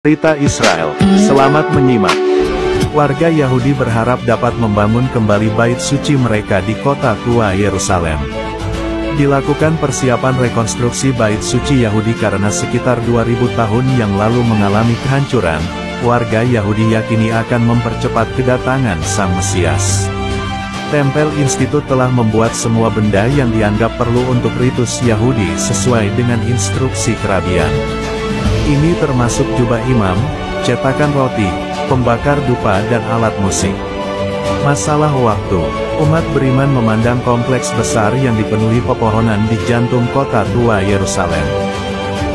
Berita Israel, selamat menyimak. Warga Yahudi berharap dapat membangun kembali bait suci mereka di kota tua Yerusalem. Dilakukan persiapan rekonstruksi bait suci Yahudi karena sekitar 2000 tahun yang lalu mengalami kehancuran. Warga Yahudi yakini akan mempercepat kedatangan Sang Mesias. Tempel Institut telah membuat semua benda yang dianggap perlu untuk ritus Yahudi sesuai dengan instruksi kerabian. Ini termasuk jubah imam, cetakan roti, pembakar dupa dan alat musik. Masalah waktu, umat beriman memandang kompleks besar yang dipenuhi pepohonan di jantung kota tua Yerusalem.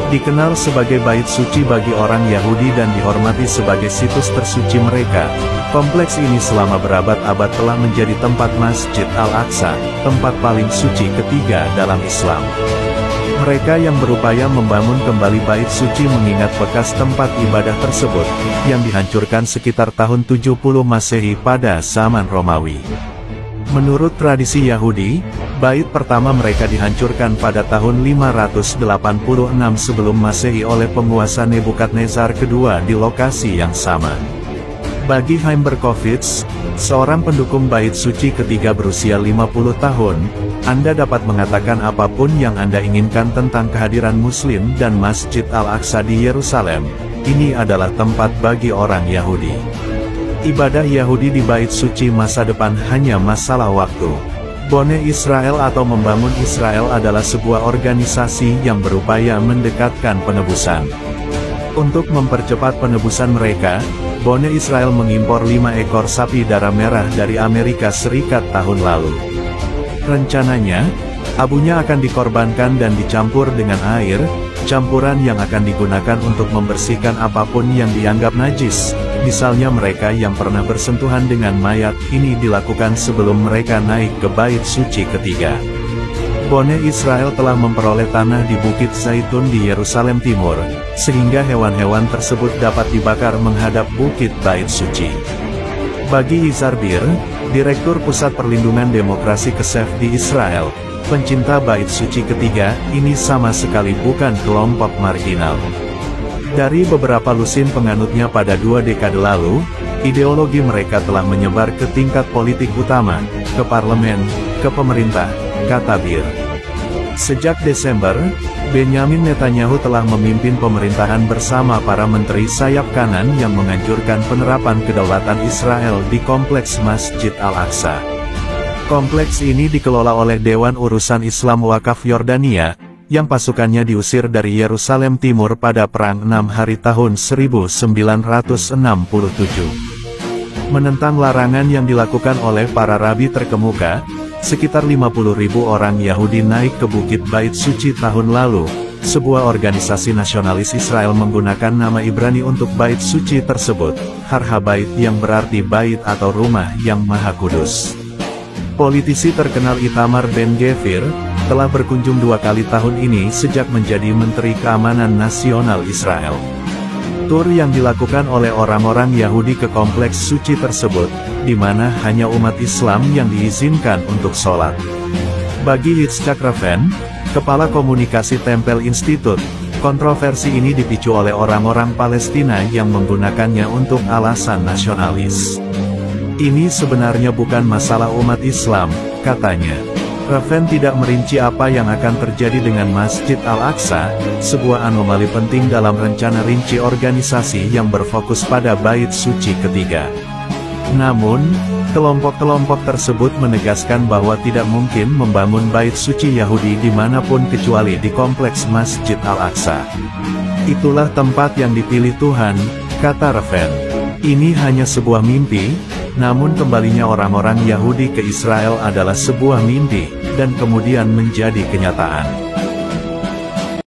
Dikenal sebagai bait suci bagi orang Yahudi dan dihormati sebagai situs tersuci mereka, kompleks ini selama berabad-abad telah menjadi tempat Masjid Al-Aqsa, tempat paling suci ketiga dalam Islam. Mereka yang berupaya membangun kembali bait suci mengingat bekas tempat ibadah tersebut, yang dihancurkan sekitar tahun 70 Masehi pada zaman Romawi. Menurut tradisi Yahudi, bait pertama mereka dihancurkan pada tahun 586 sebelum Masehi oleh penguasa Nebukadnezar kedua di lokasi yang sama. Bagi Chaim Berkowitz, seorang pendukung bait suci ketiga berusia 50 tahun, Anda dapat mengatakan apapun yang Anda inginkan tentang kehadiran Muslim dan Masjid Al-Aqsa di Yerusalem. Ini adalah tempat bagi orang Yahudi. Ibadah Yahudi di bait suci masa depan hanya masalah waktu. Bone Israel atau Membangun Israel adalah sebuah organisasi yang berupaya mendekatkan penebusan. Untuk mempercepat penebusan mereka, Bone Israel mengimpor 5 ekor sapi darah merah dari Amerika Serikat tahun lalu. Rencananya, abunya akan dikorbankan dan dicampur dengan air, campuran yang akan digunakan untuk membersihkan apapun yang dianggap najis, misalnya mereka yang pernah bersentuhan dengan mayat. Ini dilakukan sebelum mereka naik ke bait suci ketiga. Bone Israel telah memperoleh tanah di Bukit Zaitun di Yerusalem Timur, sehingga hewan-hewan tersebut dapat dibakar menghadap bukit bait suci. Bagi Yizhar Bir, Direktur Pusat Perlindungan Demokrasi Kesef di Israel, pencinta bait suci ketiga, ini sama sekali bukan kelompok marginal. Dari beberapa lusin penganutnya pada 2 dekade lalu, ideologi mereka telah menyebar ke tingkat politik utama, ke parlemen, ke pemerintah, kata Bir. Sejak Desember, Benyamin Netanyahu telah memimpin pemerintahan bersama para menteri sayap kanan yang menganjurkan penerapan kedaulatan Israel di kompleks Masjid Al-Aqsa. Kompleks ini dikelola oleh Dewan Urusan Islam Wakaf Yordania, yang pasukannya diusir dari Yerusalem Timur pada Perang 6 Hari tahun 1967. Menentang larangan yang dilakukan oleh para rabi terkemuka, sekitar 50.000 orang Yahudi naik ke Bukit Bait Suci tahun lalu. Sebuah organisasi nasionalis Israel menggunakan nama Ibrani untuk bait suci tersebut, Har HaBait, yang berarti bait atau rumah yang maha kudus. Politisi terkenal Itamar Ben-Gvir telah berkunjung 2 kali tahun ini sejak menjadi Menteri Keamanan Nasional Israel. Tur yang dilakukan oleh orang-orang Yahudi ke kompleks suci tersebut, di mana hanya umat Islam yang diizinkan untuk sholat. Bagi Yitzhak Raven, Kepala Komunikasi Tempel Institut, kontroversi ini dipicu oleh orang-orang Palestina yang menggunakannya untuk alasan nasionalis. Ini sebenarnya bukan masalah umat Islam, katanya. Raven tidak merinci apa yang akan terjadi dengan Masjid Al-Aqsa, sebuah anomali penting dalam rencana rinci organisasi yang berfokus pada bait suci ketiga. Namun, kelompok-kelompok tersebut menegaskan bahwa tidak mungkin membangun bait suci Yahudi dimanapun kecuali di kompleks Masjid Al-Aqsa. Itulah tempat yang dipilih Tuhan, kata Raven. Ini hanya sebuah mimpi, namun kembalinya orang-orang Yahudi ke Israel adalah sebuah mimpi, dan kemudian menjadi kenyataan.